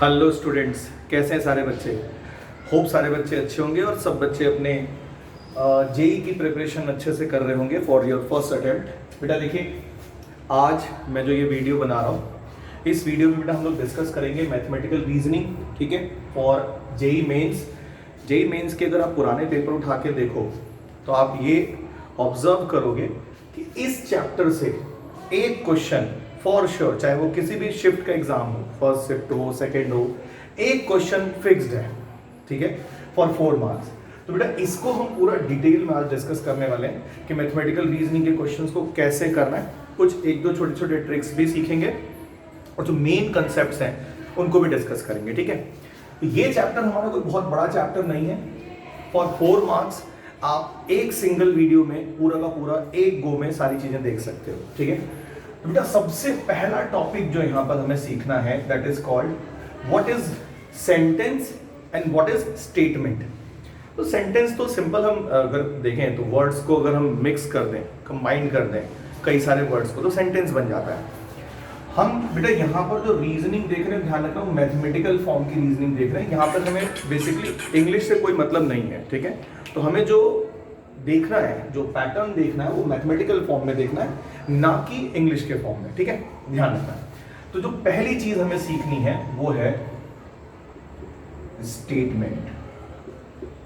Hello students, कैसे हैं सारे बच्चे। होप सारे बच्चे अच्छे होंगे और सब बच्चे अपने जेई की प्रिपरेशन अच्छे से कर रहे होंगे फॉर योर फर्स्ट अटेम्प्ट। बेटा देखिए, आज मैं जो ये वीडियो बना रहा हूँ, इस वीडियो में बेटा हम लोग डिस्कस करेंगे मैथमेटिकल रीजनिंग, ठीक है, for JEE mains. JEE mains के अगर आप पुराने पेपर उठा के देखो तो आप ये ऑब्जर्व करोगे कि इस चैप्टर से एक क्वेश्चन फॉर श्योर, चाहे वो किसी भी शिफ्ट का एग्जाम हो, फर्स्ट शिफ्ट हो, सेकंड हो, एक क्वेश्चन फिक्स्ड है, ठीक है, फॉर 4 मार्क्स। तो बेटा इसको हम पूरा डिटेल में आज डिस्कस करने वाले हैं कि मैथमेटिकल रीजनिंग के क्वेश्चंस को कैसे करना है। कुछ एक दो छोटे छोटे ट्रिक्स भी सीखेंगे और जो मेन कंसेप्ट्स हैं उनको भी डिस्कस करेंगे, ठीक है। तो ये चैप्टर हमारा कोई बहुत बड़ा चैप्टर नहीं है। फॉर 4 मार्क्स आप एक सिंगल वीडियो में पूरा का पूरा एक गो में सारी चीजें देख सकते हो, ठीक है। तो बेटा सबसे पहला टॉपिक जो यहां पर हमें सीखना है that is called what is sentence and what is statement. तो सेंटेंस तो सिंपल, हम अगर देखें तो वर्ड्स को अगर हम मिक्स कर दें, कंबाइन कर दें कई सारे वर्ड्स को, तो सेंटेंस बन जाता है। हम बेटा यहाँ पर जो रीजनिंग देख रहे हैं, ध्यान रखना, मैथमेटिकल फॉर्म की रीजनिंग देख रहे हैं। यहाँ पर हमें बेसिकली इंग्लिश से कोई मतलब नहीं है, ठीक है। तो हमें जो देखना है, जो पैटर्न देखना है, वो मैथमेटिकल फॉर्म में देखना है, ना कि इंग्लिश के फॉर्म में, ठीक है, ध्यान रखना है। तो जो पहली चीज हमें सीखनी है वो है स्टेटमेंट।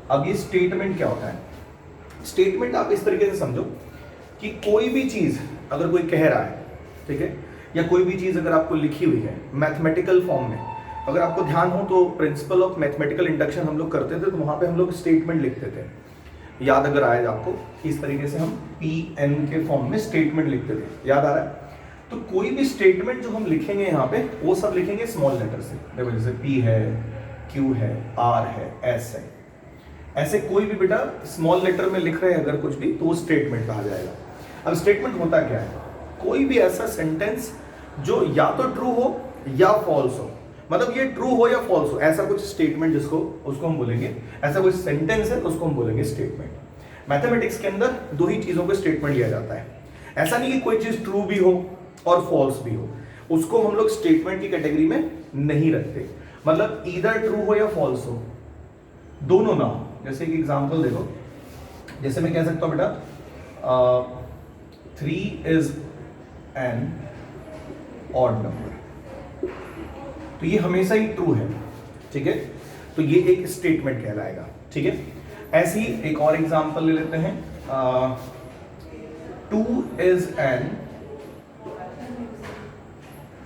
अब ये स्टेटमेंट क्या होता है? स्टेटमेंट आप इस तरीके से समझो कि कोई भी चीज अगर कोई कह रहा है, ठीक है, या कोई भी चीज अगर आपको लिखी हुई है मैथमेटिकल फॉर्म में, अगर आपको ध्यान हो तो प्रिंसिपल ऑफ मैथमेटिकल इंडक्शन हम लोग करते थे, तो वहां पे हम लोग स्टेटमेंट लिखते थे। याद अगर आए आपको, इस तरीके से हम PN के फॉर्म में स्टेटमेंट लिखते थे, याद आ रहा है? तो कोई भी स्टेटमेंट जो हम लिखेंगे यहाँ पे, वो सब लिखेंगे स्मॉल लेटर से। देखो जैसे P है, Q है, R है, S है, ऐसे कोई भी बेटा स्मॉल लेटर में लिख रहे हैं अगर कुछ भी, तो वो स्टेटमेंट कहा जाएगा। अब स्टेटमेंट होता क्या है? कोई भी ऐसा सेंटेंस जो या तो ट्रू हो या फॉल्स हो, मतलब ये ट्रू हो या फॉल्स हो, ऐसा कुछ स्टेटमेंट जिसको उसको हम बोलेंगे, ऐसा कोई सेंटेंस है तो उसको हम बोलेंगे स्टेटमेंट। मैथमेटिक्स के अंदर दो ही चीजों को स्टेटमेंट लिया जाता है। ऐसा नहीं कि कोई चीज ट्रू भी हो और फॉल्स भी हो, उसको हम लोग स्टेटमेंट की कैटेगरी में नहीं रखते। मतलब ईदर ट्रू हो या फॉल्स हो, दोनों ना हो। जैसे कि एग्जाम्पल देखो, जैसे मैं कह सकता हूं बेटा 3 इज एन ऑड नंबर, तो ये हमेशा ही ट्रू है, ठीक है, तो ये एक स्टेटमेंट कहलाएगा, ठीक है। ऐसे ही एक और एग्जांपल ले लेते हैं, 2 इज एन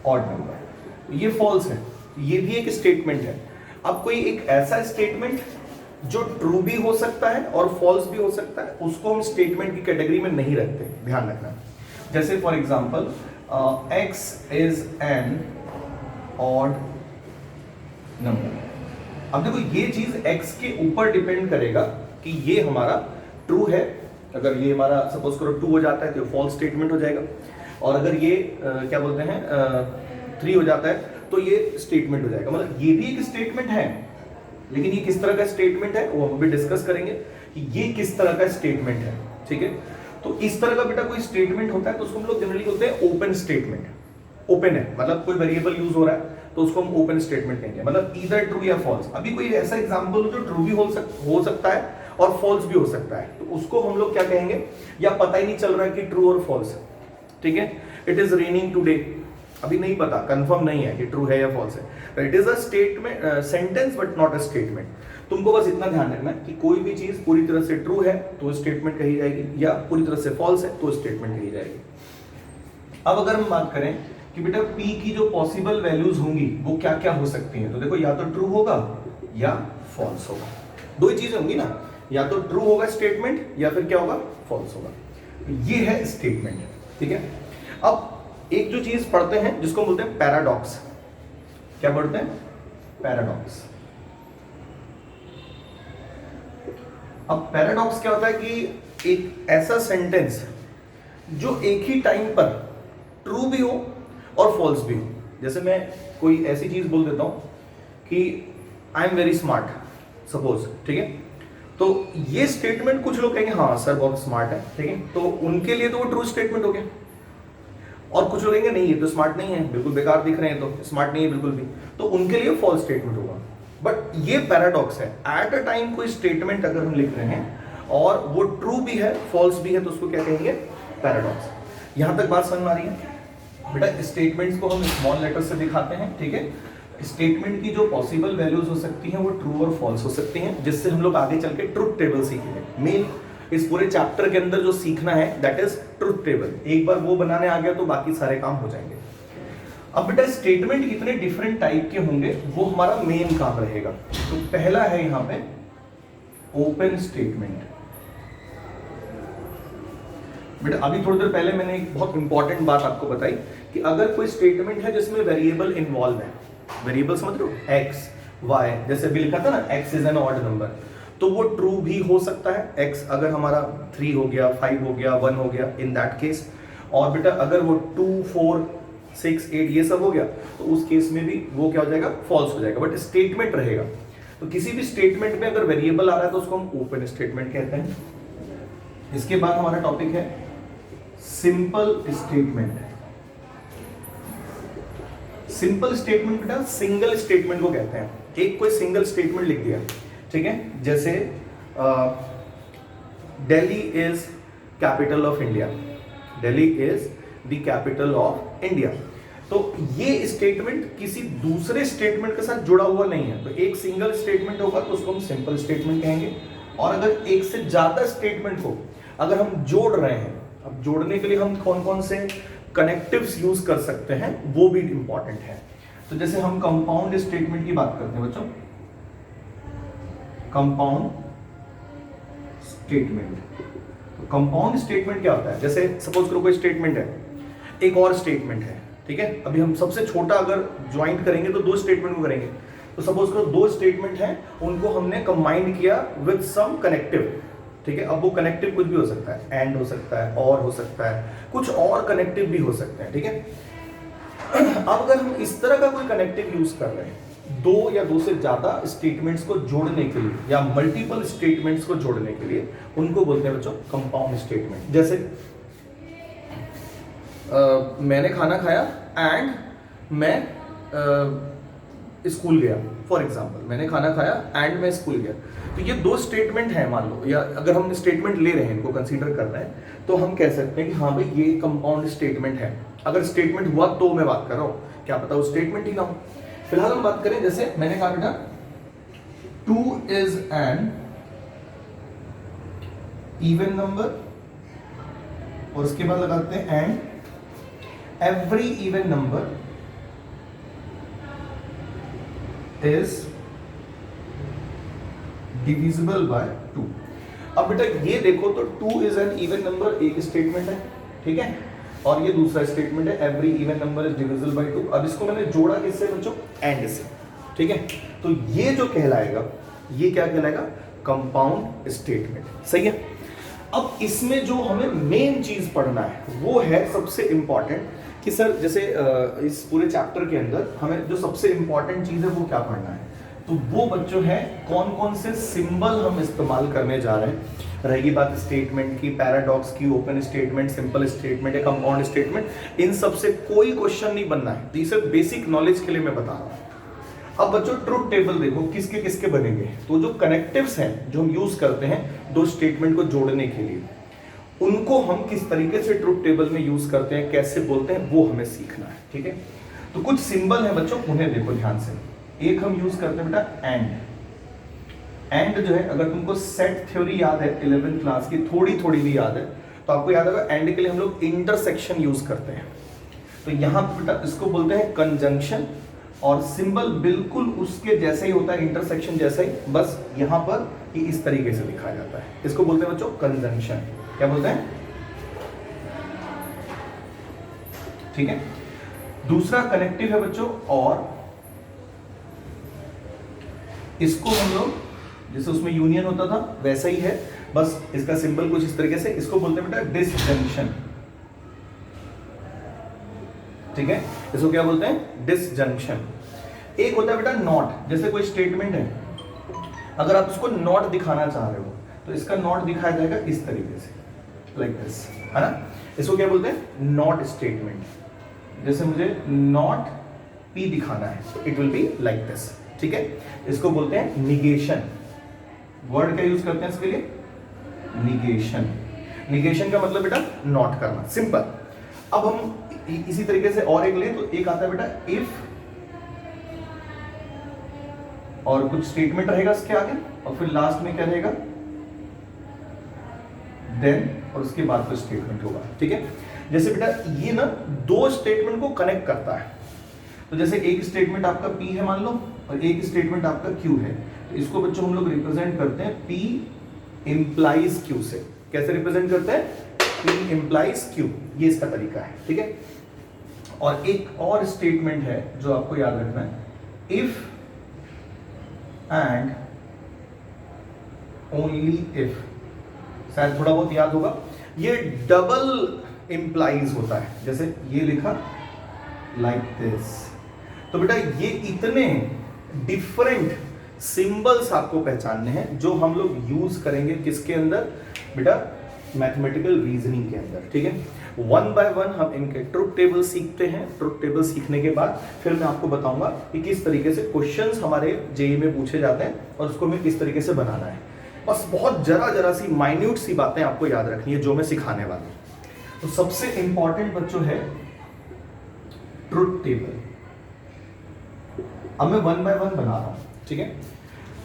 ऑड नंबर, ये फॉल्स है, ये भी एक स्टेटमेंट है। अब कोई एक ऐसा स्टेटमेंट जो ट्रू भी हो सकता है और फॉल्स भी हो सकता है, उसको हम स्टेटमेंट की कैटेगरी में नहीं रखते, ध्यान रखना। जैसे for example x is an odd number. अब देखो ये चीज x के ऊपर डिपेंड करेगा कि ये हमारा ट्रू है। अगर ये हमारा सपोज करो 2 हो जाता है तो फॉल्स स्टेटमेंट हो जाएगा, और अगर ये क्या बोलते हैं 3 हो जाता है तो ये स्टेटमेंट हो जाएगा। मतलब ये भी एक स्टेटमेंट है, लेकिन ये किस तरह का स्टेटमेंट है वो हम भी डिस्कस करेंगे कि ये किस तरह का स्टेटमेंट है, ठीक है। तो इस तरह का बेटा कोई स्टेटमेंट होता है तो उसको हम लोग जनरली बोलते हैं ओपन स्टेटमेंट। ओपन है मतलब कोई वेरिएबल यूज हो रहा है तो उसको हम ओपन स्टेटमेंट कहेंगे, मतलब ईदर ट्रू या फॉल्स। अभी कोई ऐसा एग्जांपल हो जो ट्रू भी हो सकता है और फॉल्स भी हो सकता है, तो उसको हम लोग क्या कहेंगे, या पता ही नहीं चल रहा है कि ट्रू और फॉल्स, ठीक है। इट इज रेनिंग टुडे, अभी नहीं पता, कंफर्म नहीं है कि ट्रू है या फॉल्स है। It is a statement, sentence but not a statement. तुमको बस इतना ध्यान रखना है कि कोई भी चीज पूरी तरह से ट्रू है तो स्टेटमेंट कही जाएगी, या पूरी तरह से फॉल्स है तो स्टेटमेंट कही जाएगी। अब अगर हम बात करें कि बेटा P की जो पॉसिबल वैल्यूज होंगी वो क्या क्या हो सकती हैं, तो देखो या तो ट्रू होगा या फॉल्स होगा, दो ही चीजें होंगी ना, या तो ट्रू होगा स्टेटमेंट या फिर क्या होगा, फॉल्स होगा। ये है स्टेटमेंट, ठीक है। अब एक जो चीज पढ़ते हैं जिसको बोलते हैं पैराडॉक्स। क्या पढ़ते हैं? पैराडॉक्स। अब पैराडॉक्स क्या होता है कि एक ऐसा सेंटेंस जो एक ही टाइम पर ट्रू भी हो और फॉल्स भी हो। जैसे मैं कोई ऐसी चीज बोल देता हूं कि I am very smart, suppose, ठीक है, तो ये स्टेटमेंट कुछ लोग कहेंगे हाँ सर बहुत स्मार्ट है, ठीक है, तो उनके लिए तो वो ट्रू स्टेटमेंट हो गया। और कुछ लोग कहेंगे नहीं ये तो स्मार्ट नहीं है, बिल्कुल बेकार दिख रहे हैं, तो स्मार्ट नहीं है बिल्कुल भी, तो उनके लिए फॉल्स स्टेटमेंट होगा। बट ये पैराडॉक्स है, एट अ टाइम कोई स्टेटमेंट अगर हम लिख रहे हैं और वो ट्रू भी है फॉल्स भी है तो उसको क्या कहेंगे, पैराडॉक्स। यहां तक बात समझ में आ रही है बेटा? स्टेटमेंट्स को हम स्मॉल लेटर से दिखाते हैं, ठीक है। स्टेटमेंट की जो पॉसिबल वैल्यूज हो सकती हैं वो ट्रू और फॉल्स हो सकती हैं, जिससे हम लोग आगे चल के ट्रुथ टेबल सीखेंगे। मेन इस पूरे चैप्टर के अंदर जो सीखना है दैट इज ट्रुथ टेबल। एक बार वो बनाने आ गया तो बाकी सारे काम हो जाएंगे। अब बेटा स्टेटमेंट कितने डिफरेंट टाइप के होंगे वो हमारा मेन काम रहेगा। तो पहला है यहां पे ओपन स्टेटमेंट। बेटा अभी थोड़ी देर पहले मैंने एक बहुत इंपॉर्टेंट बात आपको बताई कि अगर कोई स्टेटमेंट है जिसमें वेरिएबल इन्वॉल्व है, वेरिएबल समझ लो एक्स वाई, जैसे अभी लिखा था ना x is an odd number, तो वो ट्रू भी हो सकता है। एक्स अगर हमारा 3 हो गया, 5 हो गया, 1 हो गया इन दैट केस। और बेटा अगर वो 2 4 6 8 ये सब हो गया तो उस केस में भी वो क्या हो जाएगा, फॉल्स हो जाएगा। बट स्टेटमेंट रहेगा। तो किसी भी स्टेटमेंट में अगर वेरिएबल आ रहा है तो उसको हम ओपन स्टेटमेंट कहते हैं। इसके बाद हमारा टॉपिक है सिंपल स्टेटमेंट। सिंपल स्टेटमेंट बेटा सिंगल स्टेटमेंट को कहते हैं। एक कोई सिंगल स्टेटमेंट लिख दिया, ठीक है, जैसे Delhi is capital of India, Delhi is the capital of India. तो ये स्टेटमेंट किसी दूसरे स्टेटमेंट के साथ जुड़ा हुआ नहीं है, तो एक सिंगल स्टेटमेंट होगा तो उसको हम सिंपल स्टेटमेंट कहेंगे। और अगर एक से ज्यादा स्टेटमेंट को अगर हम जोड़ रहे हैं, अब जोड़ने के लिए हम कौन कौन से कनेक्टिव्स यूज कर सकते हैं वो भी इंपॉर्टेंट है। तो जैसे हम कंपाउंड स्टेटमेंट की बात करते हैं बच्चों, कंपाउंड स्टेटमेंट। तो कंपाउंड स्टेटमेंट क्या होता है, जैसे सपोज करो कोई स्टेटमेंट है, एक और स्टेटमेंट है, ठीक है। अभी हम सबसे छोटा अगर ज्वाइंट करेंगे तो 2 स्टेटमेंट को करेंगे। तो सपोज करो 2 स्टेटमेंट हैं, उनको हमने कंबाइंड किया विद सम कनेक्टिव, ठीक है। अब वो कनेक्टिव कुछ भी हो सकता है, एंड हो सकता है, और हो सकता है, कुछ और कनेक्टिव भी हो सकते हैं, ठीक है। अब अगर हम इस तरह का कोई कनेक्टिव यूज कर रहे हैं 2 या 2 से ज्यादा स्टेटमेंट्स को जोड़ने के लिए या मल्टीपल स्टेटमेंट्स को जोड़ने के लिए, उनको बोलते हैं बच्चों कंपाउंड स्टेटमेंट। जैसे मैंने खाना खाया एंड मैं स्कूल गया, फॉर एग्जाम्पल मैंने खाना खाया एंड मैं स्कूल गया। तो ये 2 स्टेटमेंट हैं मान लो, या अगर हम स्टेटमेंट ले रहे हैं, इनको कंसीडर कर रहे हैं, तो हम कह सकते हैं कि हाँ भाई ये कंपाउंड स्टेटमेंट है। अगर स्टेटमेंट हुआ तो मैं बात कर रहा हूँ, क्या पता वो स्टेटमेंट ही ना हो। फिलहाल हम बात करें, जैसे मैंने कहा बेटा 2 इज एन इवन नंबर, और उसके बाद लगाते हैं and every even number is divisible by 2। अब बेटा ये देखो तो 2 इज एन इवन नंबर एक स्टेटमेंट है, ठीक है, और ये दूसरा स्टेटमेंट है every even number is divisible by 2। अब इसको मैंने जोड़ा किससे बच्चों, एंड से, ठीक है। तो ये जो कहलाएगा, ये क्या कहलाएगा, कंपाउंड स्टेटमेंट, सही है। अब इसमें जो हमें मेन चीज पढ़ना है वो है सबसे इंपॉर्टेंट, कि सर जैसे इस पूरे चैप्टर के अंदर हमें जो सबसे इंपॉर्टेंट चीज है वो क्या पढ़ना है, तो वो बच्चों है कौन कौन से सिंबल हम इस्तेमाल करने जा रहे हैं। रहेगी बात स्टेटमेंट की, पैराडॉक्स की, ओपन स्टेटमेंट, सिंपल स्टेटमेंट या कंपाउंड स्टेटमेंट, इन सब से कोई क्वेश्चन नहीं बनना है, तो ये सिर्फ बेसिक नॉलेज के लिए मैं बता रहा हूँ। अब बच्चों ट्रुथ टेबल देखो किसके किसके बनेंगे, तो जो कनेक्टिव्स हैं जो हम यूज करते हैं 2 स्टेटमेंट को जोड़ने के लिए, उनको हम किस तरीके से ट्रुथ टेबल में यूज करते हैं, कैसे बोलते हैं, वो हमें सीखना है, ठीक है। तो कुछ सिंबल है बच्चों, उन्हें देखो ध्यान से। एक हम यूज करते हैं बेटा एंड। एंड जो है, अगर तुमको सेट थ्योरी याद है 11th क्लास की, थोड़ी थोड़ी भी याद है, तो आपको याद होगा एंड के लिए हम लोग इंटरसेक्शन यूज करते हैं। तो यहां बेटा इसको बोलते हैं कंजंक्शन, और सिंबल बिल्कुल उसके जैसे ही होता है, इंटरसेक्शन जैसा ही, बस यहां पर ये इस तरीके से लिखा जाता है। इसको बोलते हैं बच्चों कंजंक्शन। क्या बोलते हैं, ठीक है। दूसरा कनेक्टिव है बच्चों और, इसको हम लोग जैसे उसमें यूनियन होता था वैसा ही है, बस इसका सिंबल कुछ इस तरीके से, इसको बोलते हैं बेटा डिसजंक्शन, ठीक है। इसको क्या बोलते हैं, डिसजंक्शन। एक होता है बेटा नॉट, जैसे कोई स्टेटमेंट है, अगर आप उसको नॉट दिखाना चाह रहे हो तो इसका नॉट दिखाया जाएगा इस तरीके से, लाइक दिस, है ना। इसको क्या बोलते हैं, नॉट स्टेटमेंट। जैसे मुझे नॉट P दिखाना है तो it will be like this, ठीक है। इसको बोलते हैं निगेशन। वर्ड क्या यूज करते हैं इसके लिए? निगेशन। निगेशन का मतलब बेटा नॉट करना, सिंपल। अब हम इसी तरीके से और एक लें तो एक आता है बेटा इफ, और कुछ स्टेटमेंट रहेगा इसके आगे, और फिर लास्ट में क्या रहेगा? देन, और उसके बाद फिर स्टेटमेंट होगा, ठीक है। जैसे बेटा ये ना दो स्टेटमेंट को कनेक्ट करता है, तो जैसे एक स्टेटमेंट आपका P है मान लो, और एक स्टेटमेंट आपका Q है, तो इसको बच्चों हम लोग रिप्रेजेंट करते हैं P इंप्लाइज Q से। कैसे रिप्रेजेंट करते हैं? P इंप्लाइज Q, ये इसका तरीका है, ठीक है। और एक और स्टेटमेंट है जो आपको याद रखना है, इफ एंड ओनली इफ, शायद थोड़ा बहुत याद होगा। ये डबल इंप्लाइज होता है, जैसे ये लिखा लाइक दिस। तो बेटा ये इतने डिफरेंट सिंबल्स आपको पहचानने हैं जो हम लोग यूज करेंगे किसके अंदर? बेटा मैथमेटिकल रीजनिंग के अंदर, ठीक है। वन बाय वन हम इनके ट्रुथ टेबल सीखते हैं। ट्रुथ टेबल सीखने के बाद फिर मैं आपको बताऊंगा कि किस तरीके से क्वेश्चंस हमारे जेईई में पूछे जाते हैं और उसको हमें किस तरीके से बनाना है। बस बहुत जरा सी माइन्यूट सी बातें आपको याद रखनी है जो मैं सिखाने वाला हूं। तो सबसे इंपॉर्टेंट बच्चों है ट्रुथ टेबल। अब मैं वन बाय वन बना रहा हूं, ठीक है।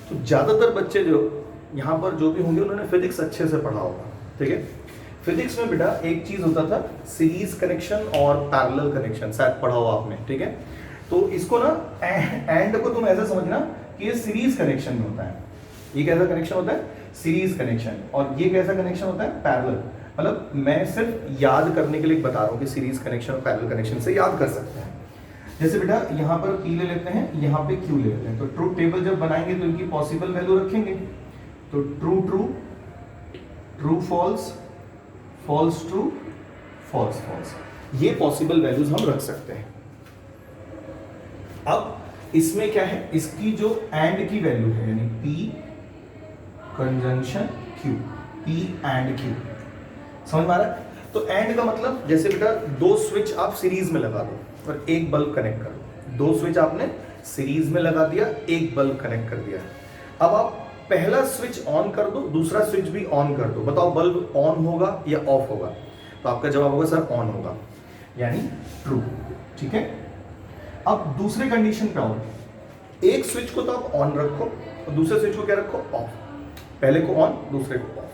तो ज्यादातर बच्चे जो यहां पर जो भी होंगे उन्होंने फिजिक्स अच्छे से पढ़ा होगा, ठीक है। फिजिक्स में बेटा एक चीज होता था सीरीज कनेक्शन और पैरेलल कनेक्शन, शायद पढ़ा हो आपने, ठीक है। तो इसको ना एंड को तुम ऐसा समझना कि ये सीरीज कनेक्शन में होता है। ये कैसा कनेक्शन होता है? Series connection. और ये कैसा कनेक्शन होता है? पैरेलल। मतलब मैं सिर्फ याद करने के लिए बता रहा हूँ कि सीरीज कनेक्शन और पैरेलल कनेक्शन से याद कर सकते हैं। जैसे बेटा यहाँ पर P ले लेते हैं, यहाँ पे Q ले लेते हैं, तो ट्रूथ टेबल जब बनाएंगे तो इनकी पॉसिबल वैल्यू रखेंगे। तो true true, true false, false true, false false, ये पॉसिबल वैल्यूज हम रख सकते हैं। अब इसमें क्या है? इसकी जो एंड की वैल्यू है यानी P conjunction Q, P and Q, समझ में आ रहा है? तो एंड का मतलब जैसे बेटा दो स्विच आप सीरीज में लगा दो और एक बल्ब कनेक्ट कर दो। दो स्विच आपने सीरीज में लगा दिया, एक बल्ब कनेक्ट कर दिया। अब आप पहला स्विच ऑन कर दो, दूसरा स्विच भी ऑन कर दो, बताओ बल्ब ऑन होगा या ऑफ होगा? तो आपका जवाब होगा सर ऑन होगा, यानी ट्रू, ठीक है। अब दूसरे कंडीशन पे आओ, एक स्विच को तो आप ऑन रखो और दूसरे स्विच को क्या रखो? ऑफ। पहले को ऑन, दूसरे को ऑफ।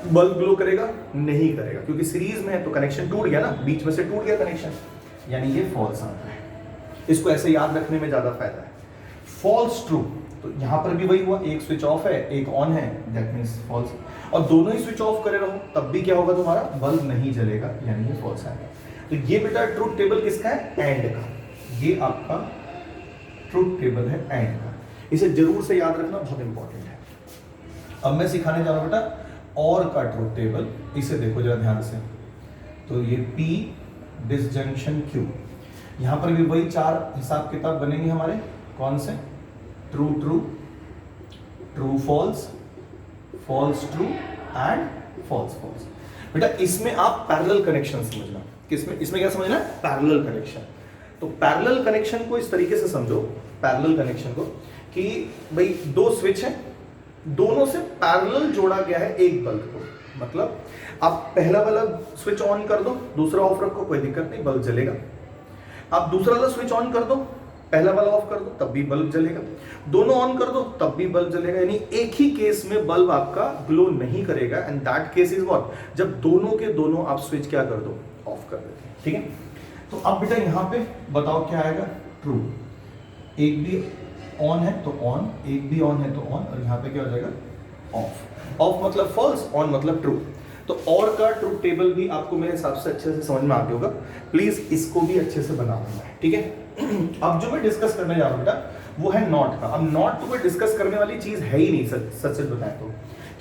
बल्ब ग्लो करेगा? नहीं करेगा, क्योंकि सीरीज में है तो कनेक्शन टूट गया ना, बीच में से टूट गया कनेक्शन, यानी ये फॉल्स आता है। इसको ऐसे याद रखने में ज्यादा फायदा है। फॉल्स ट्रू, तो यहां पर भी वही हुआ, एक स्विच ऑफ है एक ऑन है, दैट मींस फॉल्स। और दोनों ही स्विच ऑफ करे रहो तब भी क्या होगा तुम्हारा? बल्ब नहीं जलेगा, यानी ये फॉल्स आएगा। तो ये बेटा ट्रूथ टेबल किसका है? एंड का। ये आपका ट्रूथ टेबल है एंड का, इसे जरूर से याद रखना, बहुत इंपॉर्टेंट है। अब मैं सिखाने जा रहा हूं बेटा और का ट्रूथ टेबल, इसे देखो जरा ध्यान से। तो ये P डिसजंक्शन Q, यहां पर भी वही चार हिसाब किताब बनेंगे हमारे। कौन से? True true, true false, false true and false false. बेटा इसमें आप पैरेलल कनेक्शन समझना। किसमें? इसमें क्या समझना है? Parallel connection. तो पैरेलल कनेक्शन को इस तरीके से समझो, पैरेलल कनेक्शन को, कि भाई दो स्विच है, दोनों से पैरेलल जोड़ा गया है एक बल्ब को। मतलब आप पहला वाला स्विच ऑन कर दो, दूसरा ऑफ रखो, कोई दिक्कत नहीं, बल्ब जलेगा। आप दूसरा वाला स्विच ऑन कर दो, पहला वाला ऑफ कर दो, तब भी बल्ब जलेगा। दोनों ऑन कर दो, तब भी बल्ब जलेगा। यानी एक ही केस में बल्ब आपका ग्लो नहीं करेगा, and that case is what? जब दोनों के दोनों आप स्विच क्या कर दो? ऑफ कर देते हैं, ठीक है। तो अब बेटा यहां पे बताओ क्या आएगा? ट्रू। एक भी ऑन है तो ऑन, एक भी ऑन है तो ऑन, और यहां पे क्या हो जाएगा? ऑफ। ऑफ मतलब फॉल्स, ऑन मतलब ट्रू। तो और का ट्रूथ टेबल भी आपको मेरे हिसाब से अच्छे से समझ में आ गया होगा। प्लीज इसको भी अच्छे से बना लेना है, ठीक है। अब जो मैं डिस्कस करने जा रहा हूं बेटा वो है नॉट का। अब नॉट तो कोई डिस्कस करने वाली चीज है ही नहीं, सच बताएं तो।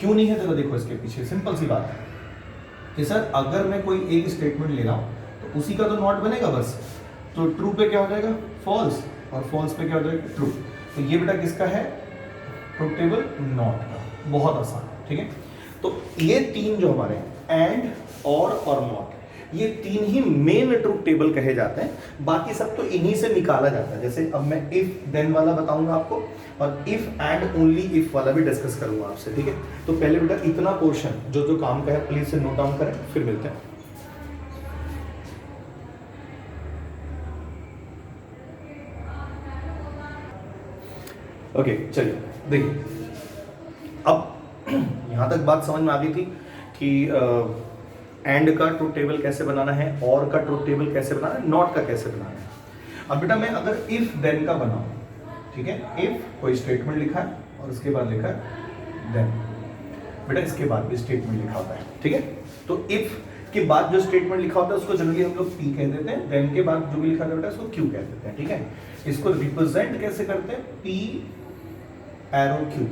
क्यों नहीं है? जरा देखो इसके पीछे सिंपल सी बात है कि सर अगर मैं कोई एक स्टेटमेंट ले रहा हूं तो उसी का तो नॉट बनेगा बस। तो ट्रू पे क्या हो जाएगा? फॉल्स, और फॉल्स पे क्या हो जाएगा? ट्रू। तो ये बेटा किसका है? ट्रूथ टेबल नॉट का। बहुत आसान है, ठीक है। तो ये तीन जो हमारे एंड और नॉट, ये 3 ही मेन ट्रुथ टेबल कहे जाते हैं, बाकी सब तो इन्हीं से निकाला जाता है। जैसे अब मैं इफ देन वाला बताऊंगा आपको, और इफ एंड ओनली इफ वाला भी डिस्कस करूंगा आपसे, ठीक है। तो पहले बेटा इतना पोर्शन जो जो काम का है प्लीज से नोट डाउन करें, फिर मिलते हैं। ओके चलिए देखिए, अब यहां तक बात समझ में आ गई थी कि एंड का ट्रुथ टेबल कैसे बनाना है, और का ट्रुथ टेबल कैसे बनाना है, नॉट का कैसे बनाना है। अब बेटा मैं अगर इफ देन का बनाऊं, ठीक है, इफ कोई स्टेटमेंट लिखा है और उसके बाद लिखा है देन, बेटा इसके बाद भी स्टेटमेंट लिखा होता है, ठीक है। तो इफ के बाद जो स्टेटमेंट लिखा होता है उसको जनरली हम लोग पी कह देते हैं, देन के बाद जो भी लिखा होता है उसको क्यू कह देते हैं, ठीक है। इसको रिप्रेजेंट कैसे करते हैं, P arrow Q,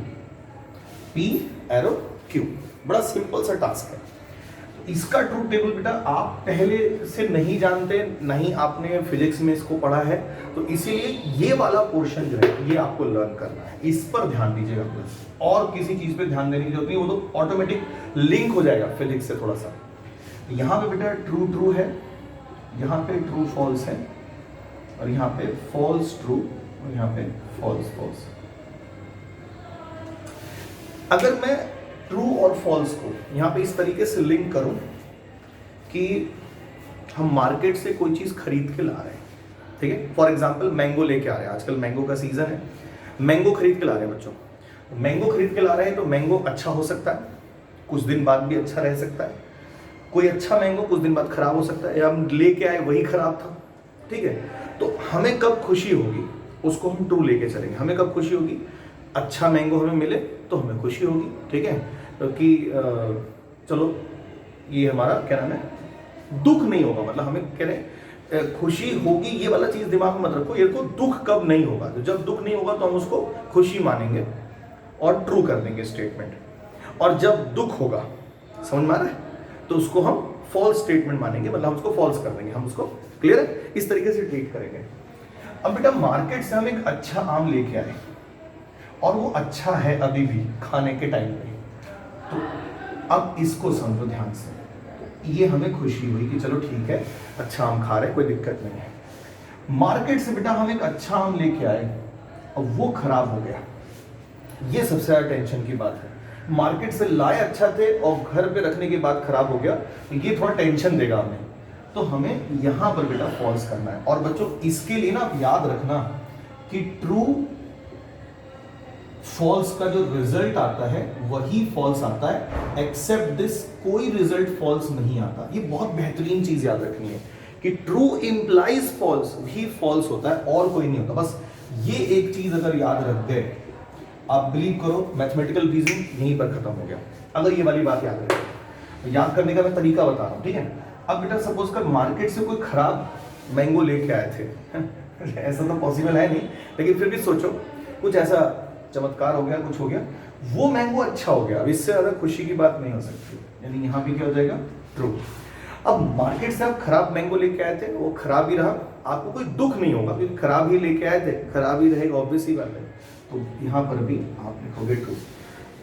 P arrow Q, बड़ा सिंपल सा टास्क है। इसका ट्रूथ टेबल बेटा आप पहले से नहीं जानते, नहीं आपने फिजिक्स में इसको पढ़ा है, तो इसीलिए ये वाला पोर्शन जो है ये आपको लर्न करना है, इस पर ध्यान दीजिएगा प्लस, और किसी चीज पे ध्यान देने की जरूरत नहीं, वो तो ऑटोमेटिक लिंक हो जाएगा फिजिक्स से थोड़ा सा। यहाँ पे बेटा ट्रू ट्रू है, यहाँ पे ट्रू फॉल्स है, और यहाँ पे फॉल्स ट्रू, और यहाँ पे फॉल्स फॉल्स। अगर मैं ट्रू और फॉल्स को यहाँ पे इस तरीके से लिंक करूं कि हम मार्केट से कोई चीज खरीद के ला रहे हैं, ठीक है। फॉर एग्जांपल मैंगो लेके आ रहे हैं, आजकल मैंगो का सीजन है, मैंगो खरीद के ला रहे हैं बच्चों, मैंगो खरीद के ला रहे हैं तो मैंगो अच्छा हो सकता है, कुछ दिन बाद भी अच्छा रह सकता है, कोई अच्छा मैंगो कुछ दिन बाद खराब हो सकता है, या हम लेके आए वही खराब था, ठीक है। तो हमें कब खुशी होगी, उसको हम ट्रू लेके चलेंगे। हमें कब खुशी होगी, अच्छा मैंगो हमें मिले तो हमें खुशी होगी, ठीक है, कि चलो ये हमारा क्या नाम है, दुख नहीं होगा, मतलब हमें कह रहे खुशी होगी, ये वाला चीज दिमाग में मत रखो, ये को दुख कब नहीं होगा, तो जब दुख नहीं होगा तो हम उसको खुशी मानेंगे और ट्रू कर देंगे स्टेटमेंट, और जब दुख होगा, समझ में आ रहा है, तो उसको हम फॉल्स स्टेटमेंट मानेंगे, मतलब हम उसको फॉल्स कर देंगे, हम उसको, क्लियर है, इस तरीके से ट्रीट करेंगे। अब बेटा मार्केट से हम एक अच्छा आम लेके आए और वो अच्छा है अभी भी खाने के टाइम पे, तो अब इसको समझो ध्यान से, तो ये हमें खुशी हुई कि चलो ठीक है अच्छा आम खा रहे, कोई दिक्कत नहीं है। मार्केट से बेटा हम एक अच्छा आम लेके आए और वो खराब हो गया, ये सबसे ज्यादा टेंशन की बात है। मार्केट से लाए अच्छा थे और घर पे रखने के बाद खराब हो गया, तो ये थोड़ा टेंशन देगा हमें, तो हमें यहां पर बेटा फॉल्स करना है। और बच्चों इसके लिए ना आप याद रखना कि ट्रू फॉल्स का जो रिजल्ट आता है वही फॉल्स आता है, एक्सेप्ट दिस कोई रिजल्ट फॉल्स नहीं आता। ये बहुत बेहतरीन चीज याद रखनी है कि ट्रू इंप्लाइज फॉल्स, ही फॉल्स होता है और कोई नहीं होता। बस ये एक चीज अगर याद रख गए, आप बिलीव करो मैथमेटिकल रीजनिंग यहीं पर खत्म हो गया, अगर ये वाली बात याद रखें। तो याद करने का मैं तरीका बता रहा हूं, ठीक है। अब बेटा सपोज कर मार्केट से कोई खराब मैंगो लेके आए थे ऐसा तो पॉसिबल है नहीं, लेकिन फिर भी सोचो कुछ ऐसा चमत्कार हो गया, कुछ हो गया, वो मैंगो अच्छा हो गया, अब इससे ज्यादा खुशी की बात नहीं हो सकती, यानी यहाँ भी क्या हो जाएगा, ट्रू। अब मार्केट से आप खराब मैंगो लेके आए थे, वो खराब ही रहा, आपको कोई दुख नहीं होगा क्योंकि खराब ही लेके आए थे, खराब ही रहेगा, ऑब्वियस ही बात है। तो यहाँ पर भी आप लिखोगे ट्रू।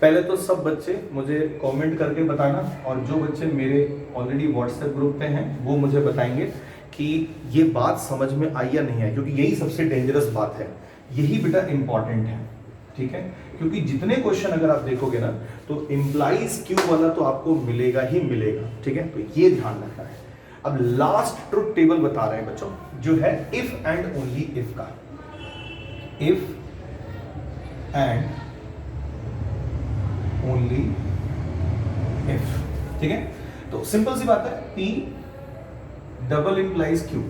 पहले तो सब बच्चे मुझे कमेंट करके बताना, और जो बच्चे मेरे ऑलरेडी व्हाट्सएप ग्रुप पे हैं वो मुझे बताएंगे कि ये बात समझ में आई या नहीं आई, क्योंकि यही सबसे डेंजरस बात है, यही बेटा इंपॉर्टेंट है, ठीक है। क्योंकि जितने क्वेश्चन अगर आप देखोगे ना तो इंप्लाइज क्यू वाला तो आपको मिलेगा ही मिलेगा, ठीक है, तो ये ध्यान रखना है। अब लास्ट ट्रुथ टेबल बता रहे हैं बच्चों, जो है इफ एंड ओनली इफ का, इफ एंड ओनली इफ, ठीक है। तो सिंपल सी बात है, P डबल इंप्लाइज Q,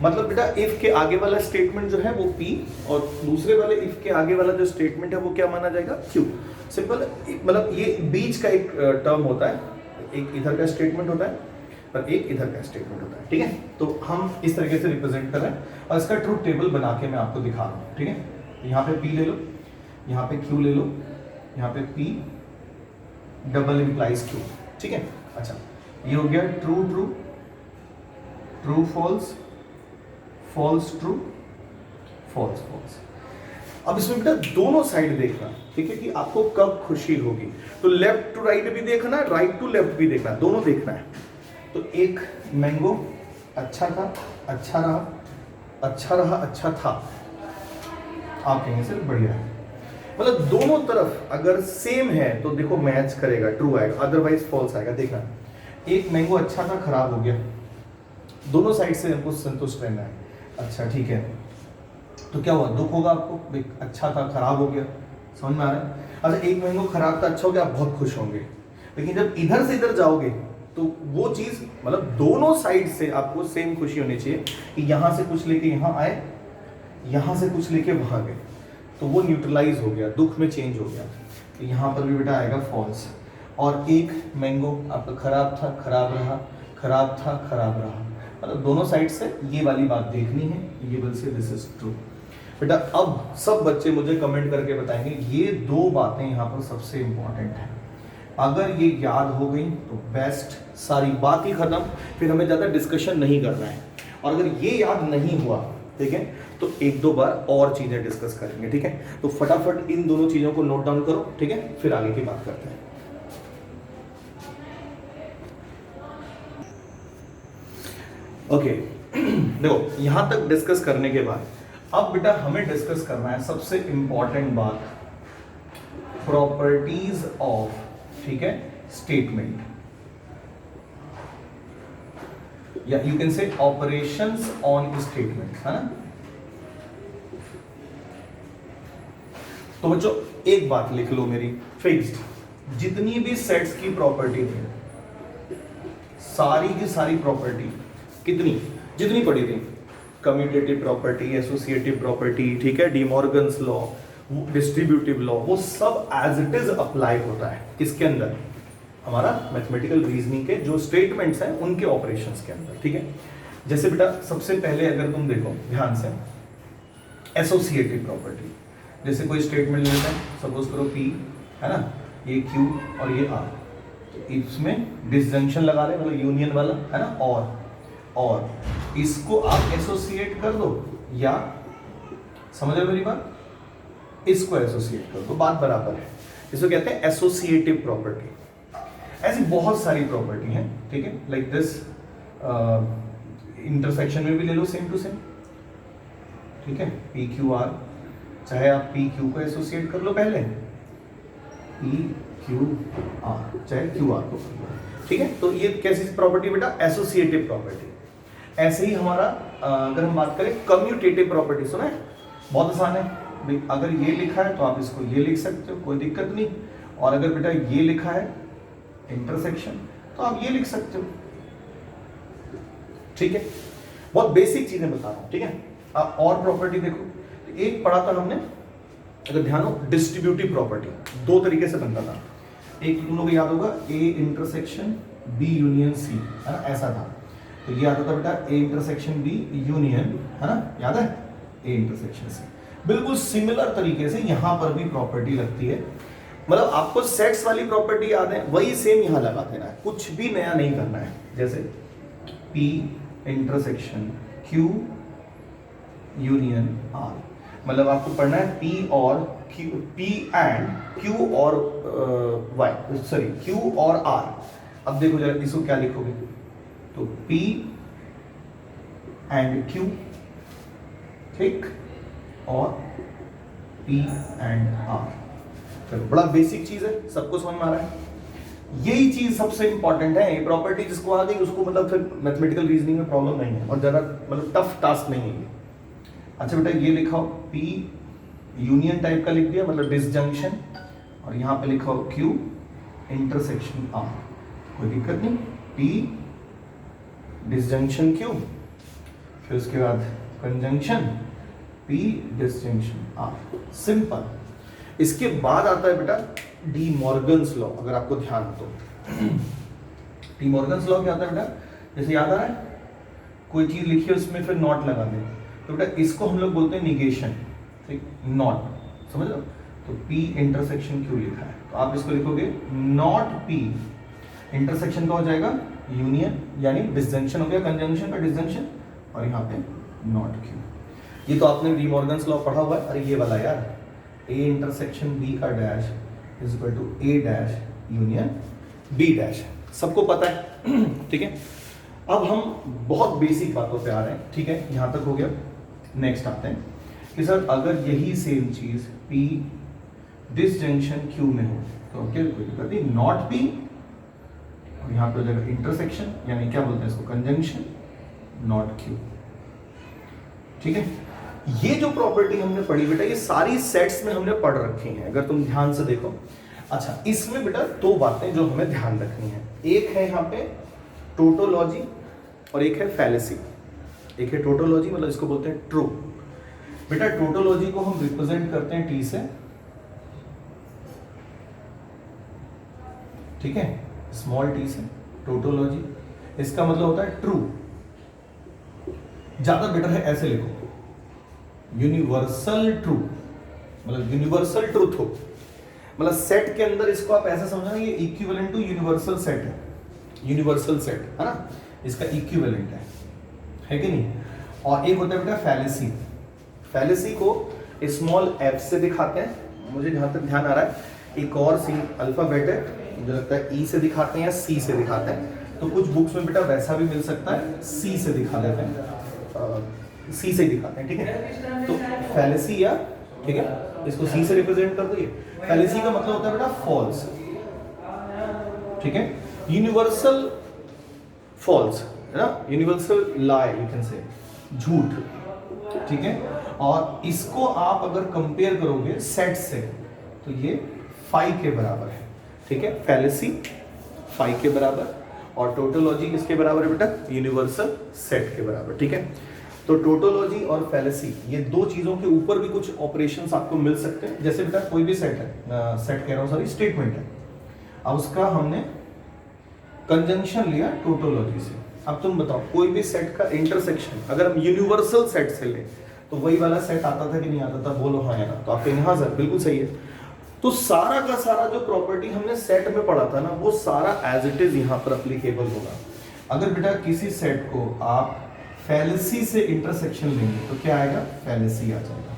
मतलब बेटा इफ के आगे वाला स्टेटमेंट जो है वो P, और दूसरे वाले इफ के आगे वाला जो स्टेटमेंट है वो क्या माना जाएगा, Q। सिंपल, मतलब ये बीच का एक टर्म होता है, एक इधर का स्टेटमेंट होता है और एक इधर का स्टेटमेंट होता है, ठीक है। तो हम इस तरीके से रिप्रेजेंट कर रहे हैं और इसका ट्रूथ टेबल बना के मैं आपको दिखा रहा हूँ, ठीक है। यहाँ पे P ले लो, यहाँ पे Q ले लो, यहाँ पे P डबल इंप्लाइज Q, ठीक है। अच्छा, ये हो गया true true, true false, false true, false false. अब इसमें बेटा दोनों साइड देखना, ठीक है, कि आपको कब खुशी होगी। तो लेफ्ट टू राइट भी देखना, राइट टू लेफ्ट भी देखना, दोनों देखना है। तो एक मैंगो अच्छा था, अच्छा रहा, अच्छा रहा, अच्छा था, आप कहेंगे सर बढ़िया है। मतलब दोनों तरफ अगर सेम है तो देखो मैच करेगा, ट्रू आएगा, अदरवाइज फॉल्स आएगा। देखना, एक मैंगो अच्छा था खराब हो गया, दोनों साइड से हमको संतुष्ट रहना है। अच्छा ठीक है, तो क्या हुआ, दुख होगा आपको, भाई अच्छा था खराब हो गया, समझ में आ रहा है। अच्छा एक मैंगो खराब था अच्छा हो गया, आप बहुत खुश होंगे, लेकिन जब इधर से इधर जाओगे तो वो चीज, मतलब दोनों साइड से आपको सेम खुशी होनी चाहिए कि यहां से कुछ लेके यहां आए, यहां से कुछ लेके वहां गए, तो वो न्यूट्रलाइज हो गया, दुख में चेंज हो गया। तो यहाँ पर भी बेटा आएगा फॉल्स। और एक मैंगो आपका खराब था खराब रहा, खराब था खराब रहा, मतलब दोनों साइड से ये वाली बात देखनी है, ये बल से दिस इज ट्रू। बेटा अब सब बच्चे मुझे कमेंट करके बताएंगे, ये दो बातें यहाँ पर सबसे इंपॉर्टेंट है, अगर ये याद हो गई तो बेस्ट, सारी बात ही खत्म, फिर हमें ज़्यादा डिस्कशन नहीं करना है। और अगर ये याद नहीं हुआ, ठीक है, तो एक दो बार और चीज़ें डिस्कस करेंगे, ठीक है। तो फटाफट इन दोनों चीज़ों को नोट डाउन करो, ठीक है, फिर आगे की बात करते हैं। ओके देखो यहां तक डिस्कस करने के बाद अब बेटा हमें डिस्कस करना है सबसे इंपॉर्टेंट बात, प्रॉपर्टीज ऑफ, ठीक है, स्टेटमेंट, या you can say operations on statement, है ना। तो बच्चों एक बात लिख लो मेरी फिक्स्ड, जितनी भी सेट्स की प्रॉपर्टी थी, सारी की सारी प्रॉपर्टी कितनी, जितनी पड़ी थी, कम्यूटेटिव प्रॉपर्टी, एसोसिएटिव प्रॉपर्टी, ठीक है, डिमॉर्गन्स लॉ, डिस्ट्रीब्यूटिव लॉ, वो सब एज इट इज अप्लाई होता है किसके अंदर, हमारा मैथमेटिकल रीजनिंग के जो स्टेटमेंट्स हैं उनके ऑपरेशंस के अंदर, ठीक है। जैसे बेटा सबसे पहले अगर तुम देखो ध्यान से, एसोसिएटिव प्रॉपर्टी, जैसे कोई स्टेटमेंट लेते हैं, सपोज करो P है ना, ये Q और ये R, तो इसमें डिसजंक्शन लगा रहे हैं, मतलब यूनियन वाला है ना, और इसको आप एसोसिएट कर दो, या समझ रहे हो मेरी बात, इसको एसोसिएट कर दो, बात बराबर है, इसको कहते हैं एसोसिएटिव प्रॉपर्टी। ऐसी बहुत सारी प्रॉपर्टी हैं, ठीक है, लाइक दिस, इंटरसेक्शन में भी ले लो सेम टू सेम, ठीक है, पी क्यू आर, चाहे आप पी क्यू को एसोसिएट कर लो पहले, पी क्यू आर, चाहे क्यू आर को कर लो, ठीक है। तो ये कैसी प्रॉपर्टी बेटा, एसोसिएटिव प्रॉपर्टी। ऐसे ही हमारा अगर हम बात करें कम्यूटेटिव प्रॉपर्टी, सुना है, बहुत आसान है भाई, अगर ये लिखा है तो आप इसको ये लिख सकते हो, कोई दिक्कत नहीं, और अगर बेटा ये लिखा है इंटरसेक्शन तो आप ये लिख सकते हो, ठीक है। बहुत बेसिक चीजें बता रहा हूं, ठीक है। अब और प्रॉपर्टी देखो, एक पढ़ा था हमने, अगर ध्यान हो, डिस्ट्रीब्यूटिव प्रॉपर्टी दो तरीके से बनता था, एक तुम लोगों को याद होगा A intersection B union C, है ना, ऐसा था, तो ये आता था बेटा ए इंटरसेक्शन बी यूनियन, है ना, याद है, ए इंटरसेक्शन सी। बिल्कुल सिमिलर तरीके से यहां पर भी प्रॉपर्टी लगती है, मतलब आपको सेट्स वाली प्रॉपर्टी याद है, वही सेम यहां लगा देना है, कुछ भी नया नहीं करना है। जैसे P intersection Q union R, मतलब आपको पढ़ना है P और Q, P एंड Q और Y, सॉरी Q और R। अब देखो जरा इसको क्या लिखोगे, तो P एंड Q, ठीक, और P एंड R। चलो बड़ा बेसिक चीज है, सबको समझ में आ रहा है, यही चीज सबसे इंपॉर्टेंट है। ये प्रॉपर्टी जिसको आ गई उसको मतलब फिर मैथमेटिकल रीजनिंग में प्रॉब्लम नहीं है, और ज्यादा मतलब टफ टास्क नहीं है। अच्छा बेटा ये लिखाओ P यूनियन टाइप का लिख दिया, मतलब डिसजंक्शन, और यहाँ पे लिखाओ Q इंटरसेक्शन R, कोई दिक्कत नहीं, P डिसजंक्शन Q, फिर उसके बाद conjunction P disjunction R, simple. इसके बाद आता है बेटा डी मॉर्गन्स लॉ, अगर आपको ध्यान हो तो डी मॉर्गन्स लॉ क्या आता है बेटा, जैसे याद आ रहा है, कोई चीज लिखी है उसमें फिर नॉट लगा दे, तो बेटा इसको हम लोग बोलते हैं निगेशन, ठीक, नॉट, समझ लो। तो P इंटरसेक्शन Q लिखा है, तो आप इसको लिखोगे नॉट P इंटरसेक्शन का हो जाएगा यूनियन, यानी डिसजंक्शन हो गया, कंजंक्शन का डिसजंक्शन, और यहाँ पे नॉट Q। ये तो आपने डी मॉर्गन्स लॉ पढ़ा हुआ है, अरे ये वाला यार, A इंटरसेक्शन B का dash is equal to A dash union B dash, सबको पता है ठीक है। अब हम बहुत बेसिक बातों पे आ रहे हैं, ठीक है, यहां तक हो गया। नेक्स्ट आते हैं कि सर अगर यही सेम चीज P डिसजंक्शन Q में हो तो क्या कोई दिक्कत नहीं, नॉट P और यहाँ पे हो जाएगा इंटरसेक्शन, यानी क्या बोलते हैं इसको, कंजंक्शन, नॉट Q। ठीक है, ये जो प्रॉपर्टी हमने पढ़ी बेटा, ये सारी सेट्स में हमने पढ़ रखी हैं, अगर तुम ध्यान से देखो। अच्छा, इसमें बेटा दो बातें जो हमें ध्यान रखनी है, एक है यहाँ पे टोटोलॉजी और एक है फैलेसी। एक है टोटोलॉजी, मतलब इसको बोलते हैं ट्रू। बेटा टोटोलॉजी को हम रिप्रेजेंट करते हैं T से, ठीक है, स्मॉल t से, टोटोलॉजी। इसका मतलब होता है ट्रू, ज्यादा बेटर है ऐसे लिखो, यूनिवर्सल ट्रू, मतलब यूनिवर्सल ट्रूथ हो, मतलब सेट के अंदर इसको आप ऐसा समझना, ये इक्विवेलेंट टू यूनिवर्सल सेट है, यूनिवर्सल सेट है ना, इसका इक्विवेलेंट है कि नहीं। और एक होता है बेटा फैलेसी। फैलेसी को स्मॉल f से दिखाते हैं, मुझे जहां तक ध्यान आ रहा है एक और सी अल्फाबेट है, मुझे लगता है E से दिखाते हैं या C से दिखाते हैं, तो कुछ बुक्स में बेटा वैसा भी मिल सकता है, C से दिखा देते हैं, C से दिखाते हैं, ठीक है। तो फैलेसी या, ठीक है, इसको C से रिप्रेजेंट कर दो। फैलेसी का मतलब होता है बेटा फॉल्स, ठीक है, यूनिवर्सल फॉल्स है ना, universal lie you can say, झूठ, ठीक है। और इसको आप अगर कंपेयर करोगे सेट से तो ये 5 के बराबर है, ठीक है, फैलेसी 5 के बराबर और टोटोलॉजी किसके बराबर है बेटा, यूनिवर्सल सेट के बराबर, ठीक है। तो टोटोलॉजी और फैलेसी, ये दो चीजों के ऊपर भी कुछ ऑपरेशंस आपको मिल सकते हैं। जैसे बेटा कोई भी सेट है, सेट कह रहा हूं सॉरी, स्टेटमेंट है, अब उसका हमने कंजंक्शन लिया टोटोलॉजी से। अब तुम बताओ कोई भी सेट का इंटरसेक्शन अगर हम यूनिवर्सल सेट से ले तो वही वाला सेट आता था कि नहीं आता था, बोलो हाँ या ना। तो आप कहेंगे हाँ सर बिल्कुल सही है। तो सारा का सारा जो प्रॉपर्टी हमने सेट में पढ़ा था ना, वो सारा एज इट इज यहाँ पर अप्लीकेबल होगा। अगर बेटा किसी सेट को आप फैलेसी से इंटरसेक्शन लेंगे तो क्या आएगा, फैलेसी आ जाएगा,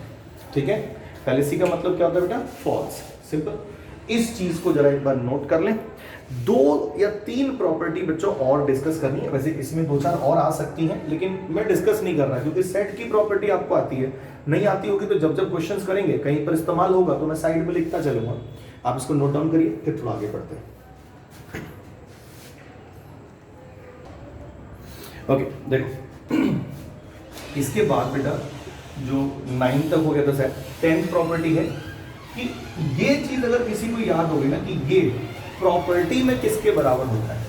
ठीक है। फैलेसी का मतलब क्या होता है बेटा, फॉल्स, सिंपल। इस चीज को जरा एक बार नोट कर लें। 2 या 3 प्रॉपर्टी बच्चों और डिस्कस करनी है, वैसे इसमें 2-4 और आ सकती हैं, लेकिन मैं डिस्कस नहीं कर रहा क्योंकि सेट की प्रॉपर्टी आपको आती है, नहीं आती होगी तो जब जब क्वेश्चंस करेंगे कहीं पर इस्तेमाल होगा तो मैं साइड में लिखता चलूंगा, आप इसको नोट डाउन करिए, फिर थोड़ा आगे बढ़ते हैं। ओके देखो, इसके बाद बेटा जो 9 तक हो गया था सेट, 10th प्रॉपर्टी है कि ये चीज अगर किसी को याद होगी ना कि ये प्रॉपर्टी में किसके बराबर होता है,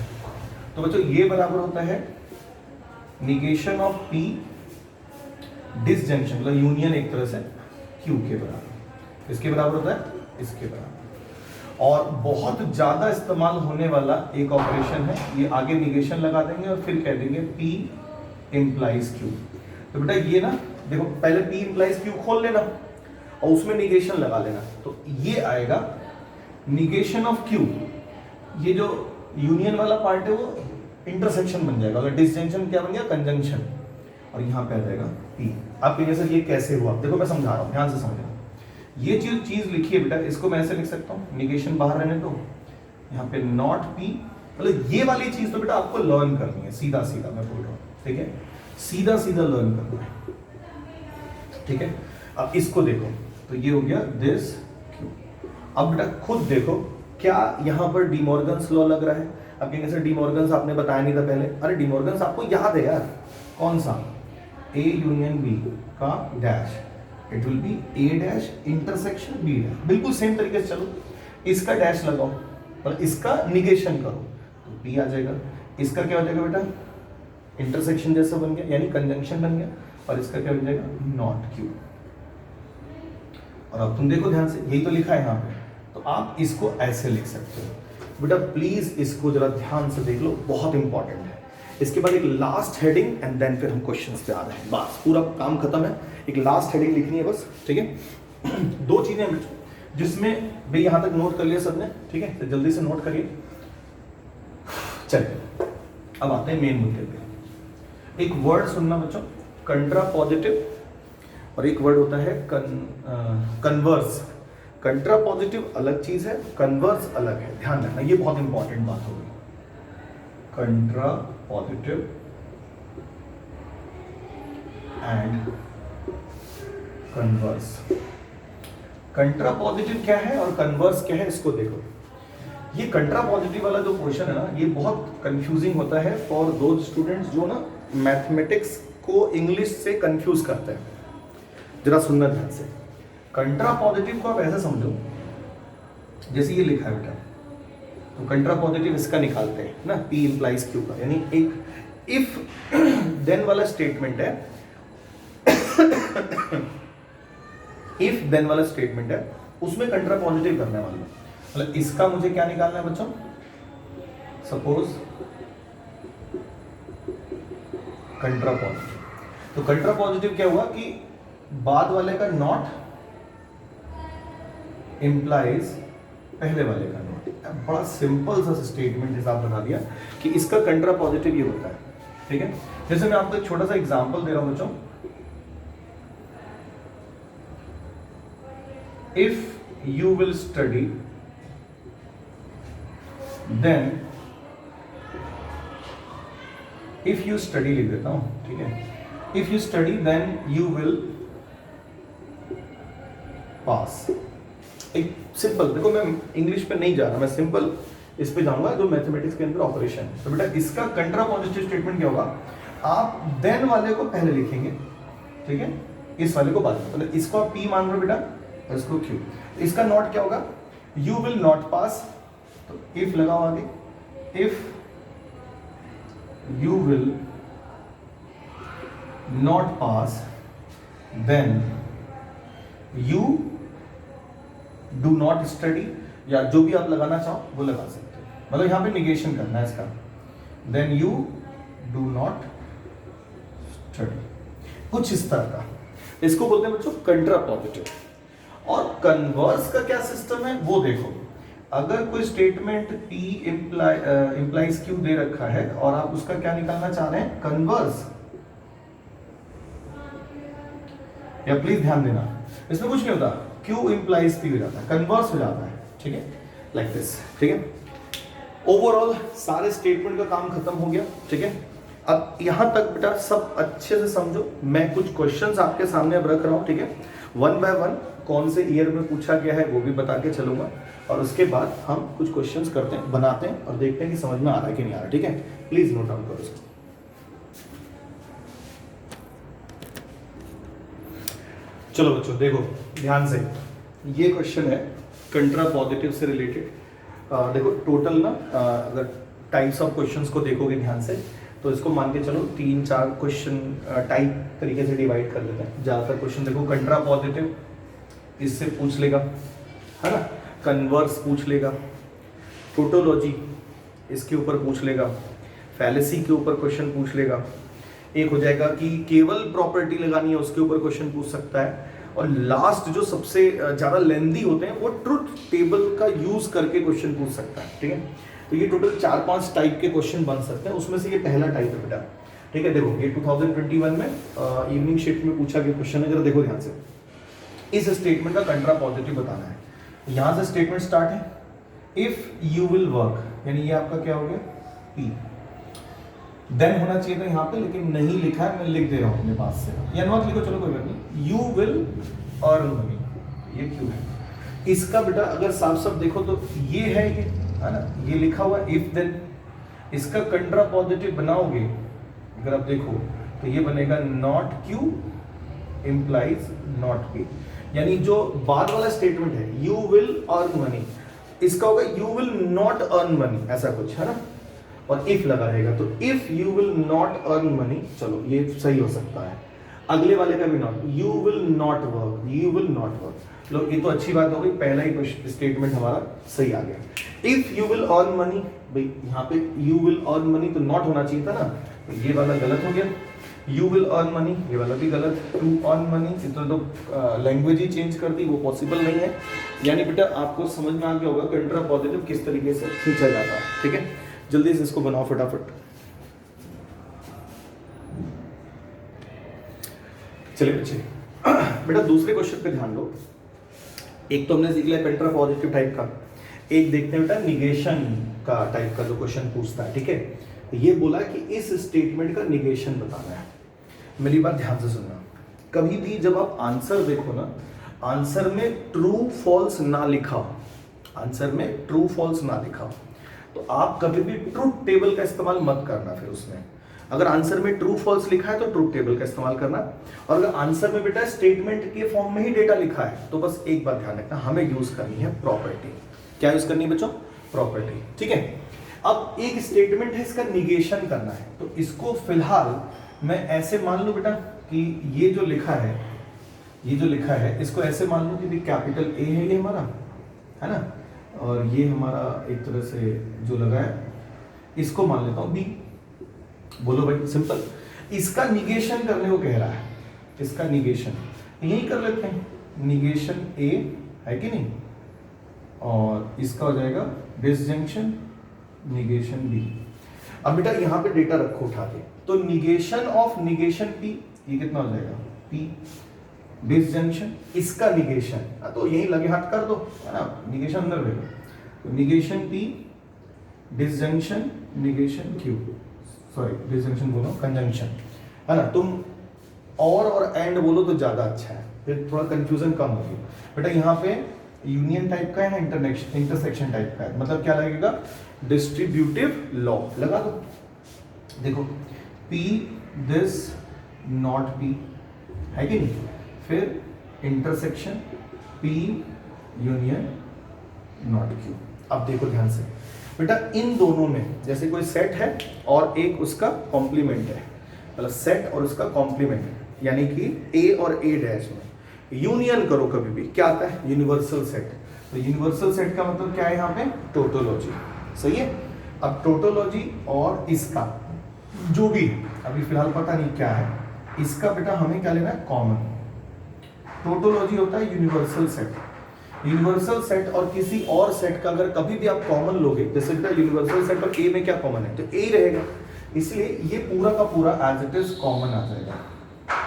तो बच्चों ये बराबर होता है निगेशन ऑफ P डिसजंक्शन, मतलब यूनियन एक तरह से Q के बराबर। इसके बराबर होता है इसके बराबर। और बहुत ज्यादा इस्तेमाल होने वाला एक ऑपरेशन है, ये आगे निगेशन लगा देंगे और फिर कह देंगे P इंप्लाइज Q। तो बेटा ये ना देखो, पहले P इंप्लाइज Q खोल लेना और उसमें निगेशन लगा लेना, तो ये आएगा निगेशन ऑफ Q। ये जो यूनियन वाला पार्ट है वो इंटरसेक्शन बन जाएगा, अगर डिसजंक्शन क्या बन गया, कंजंक्शन, और यहाँ पे आ जाएगा P। आप कहिए सर ये कैसे हुआ, देखो मैं समझा रहा हूँ, ध्यान से समझो। ये चीज लिखिए बेटा, इसको मैं ऐसे लिख सकता हूँ, निगेशन बाहर रहने दो, यहाँ पे नॉट P, मतलब ये वाली चीज तो बेटा आपको लर्न करनी है, सीधा सीधा मैं बोल रहा हूँ, ठीक है, सीधा सीधा लर्न करना है, ठीक है। अब इसको देखो, तो ये हो गया दिस Q। अब बेटा खुद देखो, क्या यहाँ पर डी मॉर्गन्स लॉ लग रहा है। अब कहेंगे सर डी मॉर्गन्स आपने बताया नहीं था पहले, अरे डी मॉर्गन्स आपको याद है यार, कौन सा, A यूनियन B का dash, it will be A dash intersection B dash, बिल्कुल सेम तरीके से चलो, इसका डैश लगाओ और इसका निगेशन करो तो P आ जाएगा। इसका क्या हो जाएगा बेटा, इंटरसेक्शन जैसा बन गया, यानी कंजंक्शन बन गया, और इसका क्या बन जाएगा, नॉट Q। और अब तुम देखो ध्यान से, यही तो लिखा है यहाँ पे, तो आप इसको ऐसे लिख सकते हो बेटा। प्लीज इसको जरा ध्यान से देख लो, बहुत इंपॉर्टेंट है। इसके बाद एक लास्ट हेडिंग एंड देन फिर हम क्वेश्चंस पे आ रहे हैं, बस पूरा काम खत्म है। एक लास्ट हेडिंग लिखनी है बस, ठीक है। 2 चीजें जिसमें भाई यहां तक नोट कर लिया सबने, ठीक है, तो जल्दी से नोट करिए। चलिए अब आते हैं मेन मुद्दे पे। एक वर्ड सुनना बच्चों, कंट्रा पॉजिटिव, और एक वर्ड होता है कन्वर्स। कंट्रा पॉजिटिव अलग चीज है, कन्वर्स अलग है, ध्यान रखना, ये बहुत इंपॉर्टेंट बात होगी। Contrapositive and converse. Contrapositive क्या है और कन्वर्स क्या है इसको देखो। ये कंट्रा पॉजिटिव वाला जो क्वेश्चन है ना, ये बहुत कंफ्यूजिंग होता है फॉर दोज स्टूडेंट्स जो ना मैथमेटिक्स को इंग्लिश से कंफ्यूज करते हैं। जरा सुनना ध्यान से। कंट्रा पॉजिटिव को आप ऐसे समझो, जैसे ये लिखा है बेटा, तो कंट्रा पॉजिटिव इसका निकालते हैं ना, P इंप्लाइज Q का, यानी एक इफ देन वाला स्टेटमेंट है इफ देन वाला स्टेटमेंट है, उसमें कंट्रा पॉजिटिव करने वाला है। मतलब इसका मुझे क्या निकालना है बच्चों, सपोज कंट्रा पॉजिटिव। तो कंट्रा पॉजिटिव क्या हुआ कि बाद वाले का नॉट इंप्लाइज पहले वाले का नॉट। बड़ा सिंपल सा स्टेटमेंट हिसाब बना दिया कि इसका कंट्रा पॉजिटिव ये होता है। ठीक है, जैसे मैं आपको एक छोटा सा एग्जांपल दे रहा हूं बच्चों। If you will study then, if you study लिख देता हूं, ठीक है, if you study then you will pass. एक सिंपल, देखो मैं इंग्लिश पे नहीं जा रहा, मैं सिंपल इस पे जाऊंगा जो मैथमेटिक्स के अंदर ऑपरेशन है। तो बेटा इसका कंट्रा पॉजिटिव स्टेटमेंट क्या होगा, आप देन वाले को पहले लिखेंगे, ठीक है, इस वाले को बाद में। मतलब इसको आप P मान लो बेटा, इसको Q। इसका नॉट क्या होगा, यू विल नॉट पास, तो इफ लगाओ आगे, if you will not pass then you do not study, या जो भी आप लगाना चाहो वो लगा सकते हो। मतलब यहां पे निगेशन करना है इसका, then you do not study, कुछ इस तरह का। इसको बोलते हैं बच्चों कंट्रा पॉजिटिव। और कन्वर्स का क्या सिस्टम है वो देखो। अगर कोई स्टेटमेंट P इंप्लाइज Q दे रखा है और आप उसका क्या निकालना चाह रहे हैं, कन्वर्स, या प्लीज ध्यान देना, इसमें कुछ नहीं होता, Q इंप्लाइज P हो जाता है, कन्वर्स हो जाता है, ठीक है, लाइक दिस। ठीक है, ओवरऑल सारे स्टेटमेंट का काम खत्म हो गया। ठीक है, अब यहां तक बेटा सब अच्छे से समझो। मैं कुछ क्वेश्चंस आपके सामने अब रख रहा हूं, ठीक है, वन बाय वन कौन से ईयर में पूछा गया है वो भी बता के चलूंगा, और उसके बाद हम कुछ क्वेश्चंस करते हैं, बनाते हैं और देखते हैं कि समझ में आ रहा है कि नहीं आ रहा। ठीक है, प्लीज नोट डाउन करो इसको। चलो बच्चों देखो ध्यान से, ये क्वेश्चन है कंट्रा पॉजिटिव से रिलेटेड। देखो टोटल ना, अगर टाइप्स ऑफ क्वेश्चंस को देखोगे ध्यान से, तो इसको मान के चलो 3-4 क्वेश्चन टाइप तरीके से डिवाइड कर लेते हैं। ज़्यादातर क्वेश्चन देखो कंट्रा पॉजिटिव इससे पूछ लेगा, है ना, कन्वर्स पूछ लेगा, टोटोलॉजी इसके ऊपर पूछ लेगा, फैलेसी के ऊपर क्वेश्चन पूछ लेगा, एक हो जाएगा कि केवल प्रॉपर्टी लगानी है उसके ऊपर क्वेश्चन पूछ सकता है, और लास्ट जो सबसे ज़्यादा लेंदी होते हैं वो ट्रुथ टेबल का यूज करके क्वेश्चन पूछ सकता है। ठीक है, तो ये टोटल 4-5 टाइप के क्वेश्चन बन सकते हैं, उसमें से ये पहला टाइप है बेटा। ठीक है, देखो ये 2021 में इवनिंग शिफ्ट में पूछा गया क्वेश्चन है, जरा देखो ध्यान से। इस स्टेटमेंट का कंट्रा पॉजिटिव बताना है। यहां से स्टेटमेंट स्टार्ट है, इफ यू विल वर्क, यानी ये आपका क्या हो गया, P। देन होना चाहिए था यहाँ पे, लेकिन नहीं लिखा है, मैं लिख दे रहा हूँ अपने पास से, या नॉट लिखो, चलो कोई बात नहीं। यू विल अर्न मनी, ये क्यों है इसका बेटा, अगर साफ साफ देखो तो ये है ना, ये लिखा हुआ इफ देन। इसका कंट्रा पॉजिटिव बनाओगे अगर आप देखो तो ये बनेगा not Q implies not P, यानी जो बाद वाला स्टेटमेंट है यू विल अर्न मनी, इसका होगा you will not earn money, ऐसा कुछ है ना, और इफ लगा रहेगा, तो if you will not earn money, चलो ये सही हो सकता है। अगले वाले का भी not, you will not work, you will not work, लो ये तो अच्छी बात हो गई, पहला ही स्टेटमेंट हमारा सही आ गया। If you will earn money, भाई यहाँ पे यू विल अर्न मनी तो नॉट होना चाहिए था ना, तो ये वाला गलत हो गया। यू विल अर्न मनी, ये वाला भी गलत। टू अर्न मनी, इतना तो लैंग्वेज ही चेंज कर दी, वो पॉसिबल नहीं है। यानी बेटा आपको समझ में आ गया होगा कंट्रा पॉजिटिव किस तरीके से खींचा जाता है। ठीक है, जल्दी से इसको बनाओ फटाफट। चलिए बच्चे, बेटा दूसरे क्वेश्चन पे ध्यान दो। एक तो हमने सीख लिया कंट्रा पॉजिटिव टाइप का, एक देखते हैं बेटा निगेशन का टाइप का जो क्वेश्चन पूछता है। ठीक है, ये बोला कि इस स्टेटमेंट का निगेशन बताना है। मेरी बात ध्यान से सुनना, कभी भी जब आप आंसर देखो ना, आंसर में ट्रू फॉल्स ना लिखा हो, आंसर में ट्रू फॉल्स ना लिखा हो, तो आप कभी भी ट्रूथ टेबल का इस्तेमाल मत करना। फिर उसमें अगर आंसर में ट्रू फॉल्स लिखा है तो ट्रूथ टेबल का इस्तेमाल करना, और अगर आंसर में बेटा स्टेटमेंट के फॉर्म में ही डेटा लिखा है तो बस एक बात ध्यान रखना, हमें यूज करनी है प्रॉपर्टी। क्या यूज करनी है बच्चों? प्रॉपर्टी। ठीक है, अब एक स्टेटमेंट है, इसका निगेशन करना है, तो इसको फिलहाल मैं ऐसे मान लूं बेटा कि ये जो लिखा है, ये जो लिखा है इसको ऐसे मान लूं कि कैपिटल ए है ये हमारा, है ना, और ये हमारा एक तरह से जो लगा है इसको मान लेता हूं बी। बोलो भाई, सिंपल। इसका निगेशन करने को कह रहा है, इसका निगेशन यही कर लेते हैं, निगेशन ए है कि नहीं, और इसका हो जाएगा डिसजंक्शन निगेशन बी। अब बेटा यहां पे डेटा रखो उठा के, तो निगेशन ऑफ निगेशन पी, ये कितना हो जाएगा पी, डिसजंक्शन इसका निगेशन, तो यही लगे हाथ कर दो, है ना, निगेशन अंदर रहेगा, तो negation P disjunction negation Q, sorry disjunction बोलो कंजंक्शन, है ना। तुम और एंड बोलो तो ज्यादा अच्छा है, फिर थोड़ा कंफ्यूजन कम होगी। बेटा यहाँ पे यूनियन टाइप का है, इंटरसेक्शन टाइप का है, मतलब क्या लगेगा, डिस्ट्रीब्यूटिव लॉ लगा दो। देखो P दिस नॉट P है कि नहीं, फिर intersection P union not Q। अब देखो ध्यान से बेटा, इन दोनों में जैसे कोई सेट है और एक उसका कॉम्प्लीमेंट है, मतलब सेट और उसका कॉम्प्लीमेंट, यानी कि A और A डैश में यूनियन करो कभी भी, क्या आता है, यूनिवर्सल सेट। तो यूनिवर्सल सेट का मतलब क्या है यहाँ पे, टोटोलॉजी। सही है। अब टोटोलॉजी और इसका जो भी अभी फिलहाल पता नहीं क्या है, इसका बेटा हमें क्या लेना है, कॉमन। टोटोलॉजी होता है यूनिवर्सल सेट, यूनिवर्सल सेट और किसी और सेट का अगर कभी भी आप कॉमन लोगे, जैसे बेटा यूनिवर्सल सेट और ए में क्या कॉमन है, तो ए रहेगा, इसलिए ये पूरा का पूरा एज इट इज कॉमन आ जाएगा।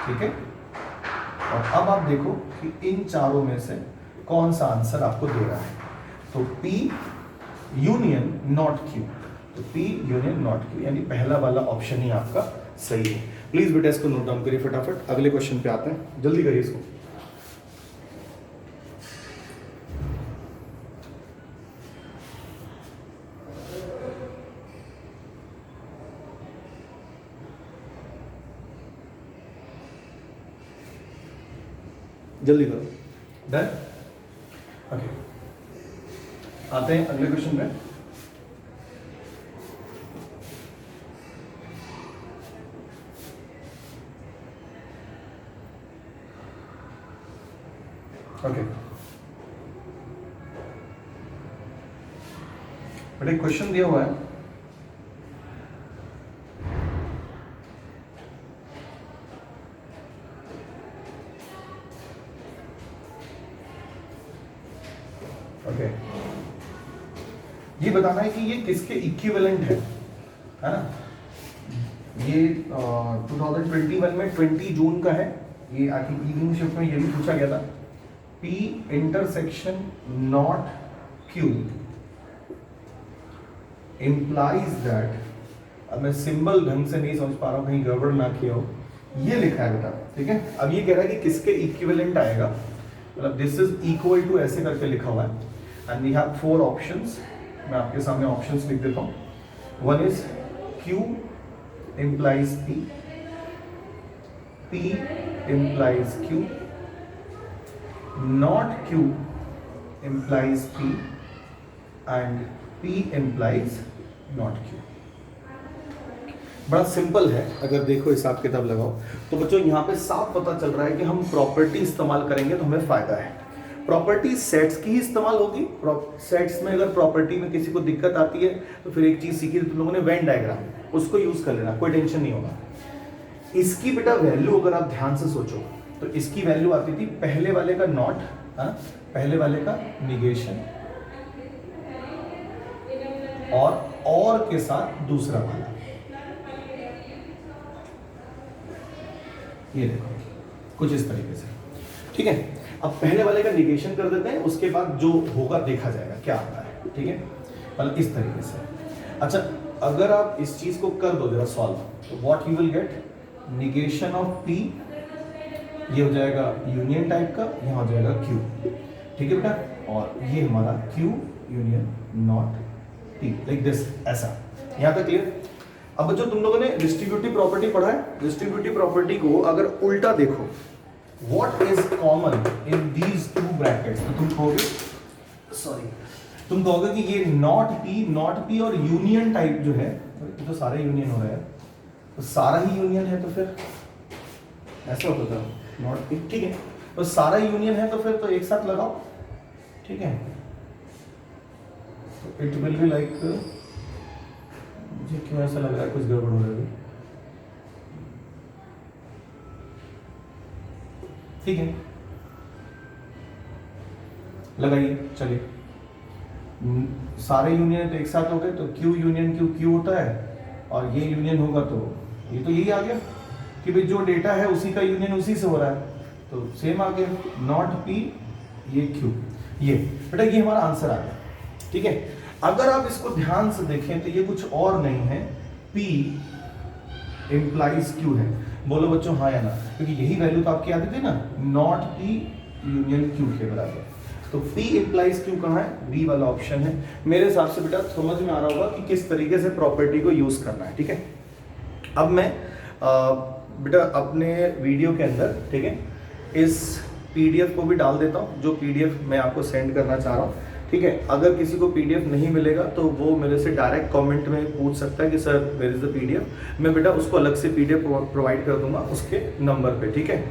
ठीक है, और अब आप देखो कि इन चारों में से कौन सा आंसर आपको दे रहा है, तो P यूनियन नॉट Q, तो P यूनियन नॉट Q, यानी पहला वाला ऑप्शन ही आपका सही है। प्लीज बेटा इसको नोट डाउन करिए फटाफट, अगले क्वेश्चन पे आते हैं, जल्दी करिए इसको। जल्दी करो, डन। ओके, आते हैं अगले क्वेश्चन में। ओके बेटा एक क्वेश्चन दिया हुआ है, ओके ये बताना है कि ये किसके इक्विवेलेंट है ना। ये 2021 में 20 जून का है, ये आई थिंक इवनिंग शिफ्ट में ये भी पूछा गया था। P intersection not Q implies that, अब मैं सिंबल ढंग से नहीं समझ पा रहा हूँ, कहीं गड़बड़ ना किया हो, ये लिखा है बेटा। ठीक है, अब ये कह रहा है कि किसके इक्विवेलेंट आएगा, मतलब दिस इज इक्वल टू ऐसे करके लिखा हुआ है, एंड वी हैव 4 ऑप्शंस। मैं आपके सामने ऑप्शंस लिख देता हूँ। One is Q implies P, P implies Q, not Q implies P, and P implies not Q। बड़ा सिंपल है, अगर देखो हिसाब किताब लगाओ तो बच्चों यहाँ पे साफ पता चल रहा है कि हम प्रॉपर्टी इस्तेमाल करेंगे तो हमें फायदा है। प्रॉपर्टी सेट्स की ही इस्तेमाल होगी, सेट्स में अगर प्रॉपर्टी में किसी को दिक्कत आती है तो फिर एक चीज सीखी तुम लोगों ने, वेन डायग्राम, उसको यूज कर लेना, कोई टेंशन नहीं होगा। इसकी बेटा वैल्यू अगर आप ध्यान से सोचो तो इसकी वैल्यू आती थी पहले वाले का नॉट, पहले वाले का निगेशन, और के साथ दूसरा वाला, ये देखो कुछ इस तरीके से। ठीक है, अब पहले वाले का निगेशन कर देते हैं, उसके बाद जो होगा देखा जाएगा क्या आता है। ठीक है, मतलब इस तरीके से। अच्छा, अगर आप इस चीज को कर दो जरा सॉल्व, तो what you will get, negation of P ये हो जाएगा यूनियन टाइप का, यहाँ हो जाएगा क्यू, ठीक है बेटा, और ये हमारा Q union not T, like this, ऐसा। यहाँ तक क्लियर? अब जो तुम लोगों ने डिस्ट्रीब्यूटिव प्रॉपर्टी पढ़ा है, डिस्ट्रीब्यूटिव प्रॉपर्टी को अगर उल्टा देखो, what is common in these two brackets, तो तुम कहोगे, सॉरी, तुम कहोगे कि ये नॉट पी और यूनियन टाइप जो है, तो सारे यूनियन हो रहा है, तो सारा ही यूनियन है, तो फिर ऐसा होता था नॉट पी, ठीक है, तो सारा यूनियन है तो फिर तो एक साथ लगाओ, ठीक है, तो इट विल बी लाइक, मुझे क्यों ऐसा लग रहा है कुछ गड़बड़ हो रहा है, ठीक है, लगाइए, चलिए, सारे यूनियन तो एक साथ हो गए, तो क्यू यूनियन क्यू क्यू होता है, और ये यूनियन होगा तो ये तो यही आ गया कि भाई जो डेटा है उसी का यूनियन उसी से हो रहा है, तो सेम आ गया, नॉट पी ये क्यू, ये बेटा ये हमारा आंसर आ गया, ठीक है। अगर आप इसको ध्यान से देखें तो ये कुछ और नहीं है, P इंप्लाइज Q है, बोलो बच्चों हाँ या ना, क्योंकि यही वैल्यू तो आपकी आती थी ना, नॉट P यूनियन Q के बराबर, तो P इंप्लाइज Q कहाँ है, B वाला ऑप्शन है। मेरे हिसाब से बेटा समझ में आ रहा होगा कि किस तरीके से प्रॉपर्टी को यूज करना है, ठीक है। अब मैं बेटा अपने वीडियो के अंदर, ठीक है, इस PDF को भी डाल देता हूँ, जो PDF मैं आपको सेंड करना चाह रहा हूँ, ठीक है। अगर किसी को PDF नहीं मिलेगा तो वो मेरे से डायरेक्ट कमेंट में पूछ सकता है कि sir where is the PDF, मैं बेटा उसको अलग से PDF प्रोवाइड कर दूंगा उसके नंबर पे, ठीक है।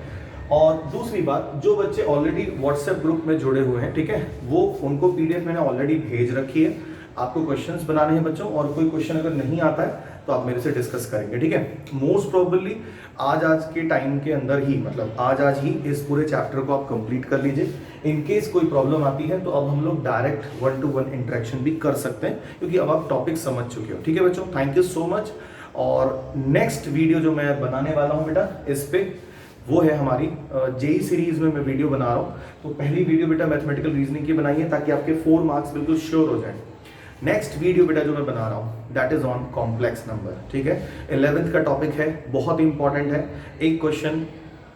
और दूसरी बात, जो बच्चे ऑलरेडी व्हाट्सएप ग्रुप में जुड़े हुए हैं, ठीक है, वो उनको PDF मैंने ऑलरेडी भेज रखी है। आपको क्वेश्चंस बनाने हैं बच्चों, और कोई क्वेश्चन अगर नहीं आता है तो आप मेरे से डिस्कस करेंगे, ठीक है। मोस्ट प्रोबेबली आज के टाइम के अंदर ही, मतलब आज ही इस पूरे चैप्टर को आप कंप्लीट कर लीजिए। इन केस कोई प्रॉब्लम आती है तो अब हम लोग डायरेक्ट 1-to-1 इंटरेक्शन भी कर सकते हैं, क्योंकि अब आप टॉपिक समझ चुके हो, ठीक है बच्चों। Thank you so much. और नेक्स्ट वीडियो जो मैं बनाने वाला हूँ बेटा इस पे, वो है हमारी जेई सीरीज में मैं वीडियो बना रहा हूँ। तो पहली वीडियो बेटा मैथमेटिकल रीजनिंग की बनाई है, ताकि आपके 4 मार्क्स बिल्कुल श्योर हो जाए। नेक्स्ट वीडियो बेटा जो मैं बना रहा हूँ that is on complex number, ठीक है। 11th का टॉपिक है, बहुत इंपॉर्टेंट है, एक क्वेश्चन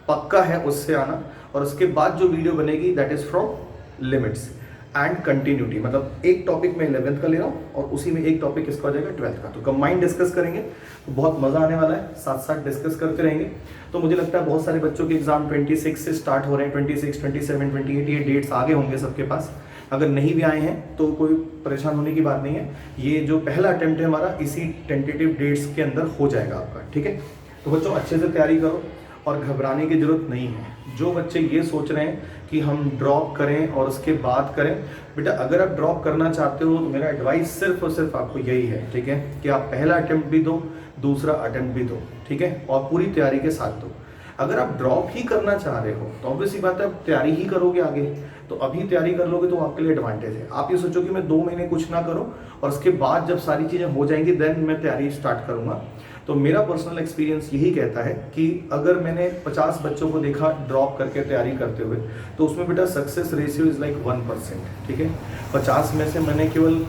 पक्का है उससे आना। और उसके बाद जो वीडियो बनेगी that is from limits and continuity, मतलब एक टॉपिक मैं 11th का ले रहा हूँ और उसी में एक टॉपिक किसका हो जाएगा 12th का, तो कंबाइंड डिस्कस करेंगे, तो बहुत मजा आने वाला है, साथ साथ डिस्कस करते रहेंगे। तो मुझे लगता है बहुत सारे बच्चों के एग्जाम 26 से स्टार्ट हो रहे हैं, 26, 27, 28 ये डेट्स आगे होंगे सबके पास। अगर नहीं भी आए हैं तो कोई परेशान होने की बात नहीं है, ये जो पहला अटेम्प्ट है हमारा इसी टेंटेटिव डेट्स के अंदर हो जाएगा आपका, ठीक है। तो बच्चों अच्छे से तैयारी करो और घबराने की जरूरत नहीं है। जो बच्चे ये सोच रहे हैं कि हम ड्रॉप करें और उसके बाद करें, बेटा अगर आप ड्रॉप करना चाहते हो तो मेरा एडवाइस सिर्फ और सिर्फ आपको यही है, ठीक है, कि आप पहला अटेम्प्ट भी दो, दूसरा अटेम्प्ट भी दो, ठीक है, और पूरी तैयारी के साथ दो। अगर आप ड्रॉप ही करना चाह रहे हो तो ऑब्वियसली बात है आप तैयारी ही करोगे आगे, तो अभी तैयारी कर लोगे तो आपके लिए एडवांटेज है। आप ये सोचो कि मैं 2 महीने कुछ ना करूं और उसके बाद जब सारी चीज़ें हो जाएंगी देन मैं तैयारी स्टार्ट करूंगा। तो मेरा पर्सनल एक्सपीरियंस यही कहता है कि अगर मैंने 50 बच्चों को देखा ड्रॉप करके तैयारी करते हुए, तो उसमें बेटा सक्सेस रेशियो इज लाइक 1%, ठीक है। 50 में से मैंने केवल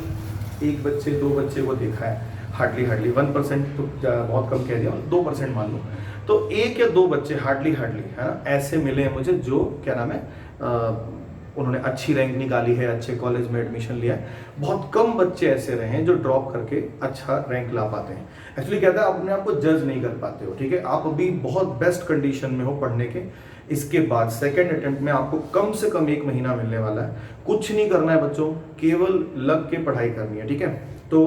1 बच्चे 2 बच्चे को देखा है, हार्डली 1%, तो बहुत कम कह दिया, 2% मान लो, तो 1 या 2 बच्चे हार्डली है ना, ऐसे मिले हैं मुझे जो क्या नाम है उन्होंने अच्छी रैंक निकाली है, अच्छे कॉलेज में एडमिशन लिया है। बहुत कम बच्चे ऐसे रहे हैं जो ड्रॉप करके अच्छा रैंक ला पाते हैं। एक्चुअली कहता है अपने आप को जज नहीं कर पाते हो, ठीक है। आप अभी बहुत बेस्ट कंडीशन में हो पढ़ने के। इसके बाद सेकंड अटेम्प्ट में आपको कम से कम 1 महीना मिलने वाला है, कुछ नहीं करना है बच्चों, केवल लग के पढ़ाई करनी है, ठीक है। तो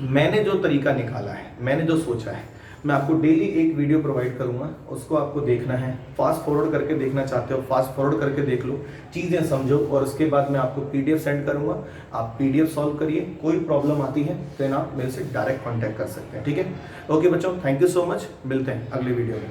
मैंने जो तरीका निकाला है, मैंने जो सोचा है, मैं आपको डेली एक वीडियो प्रोवाइड करूंगा, उसको आपको देखना है। फास्ट फॉरवर्ड करके देखना चाहते हो, फास्ट फॉरवर्ड करके देख लो, चीज़ें समझो, और उसके बाद मैं आपको PDF सेंड करूंगा, आप PDF सॉल्व करिए। कोई प्रॉब्लम आती है तो आप मेरे से डायरेक्ट कॉन्टैक्ट कर सकते हैं, ठीक है। ओके बच्चों, थैंक यू सो मच, मिलते हैं अगले वीडियो में।